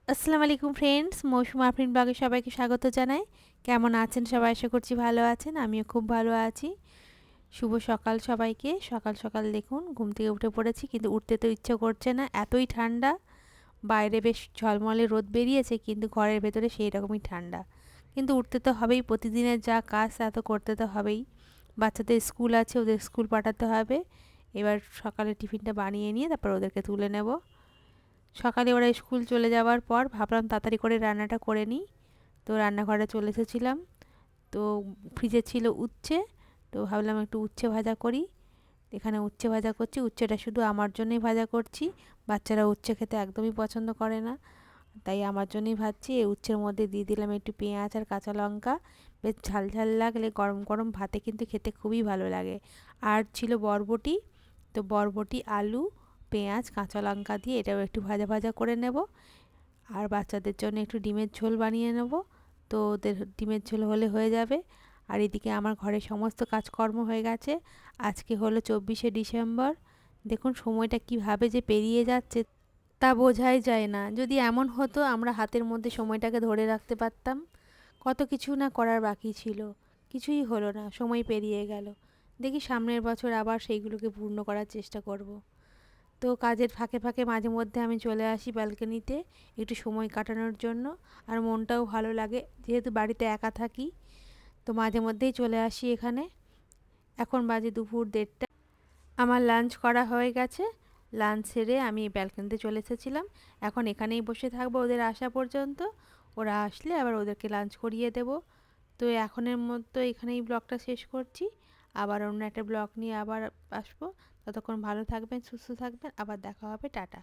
আসসালামু আলাইকুম ফ্রেন্ডস, মৌসুমী আফরিন ব্লগে সবাইকে স্বাগত জানাই। কেমন আছেন সবাই? আশা করছি ভালো আছেন। আমিও খুব ভালো আছি। শুভ সকাল সবাইকে। সকাল সকাল দেখুন ঘুম থেকে উঠে পড়েছি, কিন্তু উঠতে তো ইচ্ছে করছে না, এতই ঠান্ডা। বাইরে বেশ ঝলমলে রোদ বেরিয়েছে, কিন্তু ঘরের ভেতরে সেই রকমই ঠান্ডা। কিন্তু উঠতে তো হবেই, প্রতিদিনের যা কাজ তা তো করতে তো হবেই। বাচ্চাদের স্কুল আছে, ওদের স্কুল পাঠাতে হবে। এবার সকালে টিফিনটা বানিয়ে নিয়ে তারপর ওদেরকে তুলে নেব। সকালে ওরা স্কুল চলে যাওয়ার পর ভাবলাম তাড়াতাড়ি করে রান্নাটা করে নিই। তো রান্নাঘরে চলে এসেছিলাম। তো ফ্রিজে ছিল উচ্ছে, তো ভাবলাম একটু উচ্ছে ভাজা করি। এখানে উচ্ছে ভাজা করছি, উচ্ছেটা শুধু আমার জন্যই ভাজা করছি। বাচ্চারা উচ্ছে খেতে একদমই পছন্দ করে না, তাই আমার জন্যই ভাজছি। এই উচ্ছের মধ্যে দিয়ে দিলাম একটু পেঁয়াজ আর কাঁচা লঙ্কা। বেশ ঝাল ঝাল লাগলে গরম গরম ভাতে কিন্তু খেতে খুবই ভালো লাগে। আর ছিল বরবটি, তো বরবটি, আলু, পেঁয়াজ, কাঁচা লঙ্কা দিয়ে এটাও একটু ভাজা ভাজা করে নেব। আর বাচ্চাদের জন্য একটু ডিমের ঝোল বানিয়ে নেব। তো ওদের ডিমের ঝোল হলে হয়ে যাবে। আর এদিকে আমার ঘরে সমস্ত কাজকর্ম হয়ে গেছে। আজকে হলো 24শে ডিসেম্বর। দেখুন সময়টা কিভাবে যে পেরিয়ে যাচ্ছে তা বোঝাই যায় না। যদি এমন হতো আমরা হাতের মধ্যে সময়টাকে ধরে রাখতে পারতাম। কত কিছু না করার বাকি ছিল, কিছুই হলো না, সময় পেরিয়ে গেল। দেখি সামনের বছর আবার সেইগুলোকে পূর্ণ করার চেষ্টা করব। তো কাজের ফাঁকে ফাঁকে মাঝে মধ্যে আমি চলে আসি ব্যালকনিতে একটু সময় কাটানোর জন্য। আর মনটাও ভালো লাগে, যেহেতু বাড়িতে একা থাকি। তো মাঝে মধ্যেই চলে আসি এখানে। এখন বাজে দুপুর 1:30। আমার লাঞ্চ করা হয়ে গেছে। লাঞ্চ সেরে আমি ব্যালকনিতে চলে এসেছিলাম। এখন এখানেই বসে থাকবো ওদের আসা পর্যন্ত। ওরা আসলে আবার ওদেরকে লাঞ্চ করিয়ে দেব। তো এখনের মতো এখানেই ব্লগটা শেষ করছি। আবার অন্য একটা ব্লগ নিয়ে আবার আসবো। ততক্ষণ ভালো থাকবেন, সুস্থ থাকবেন, আবার দেখা হবে। টাটা।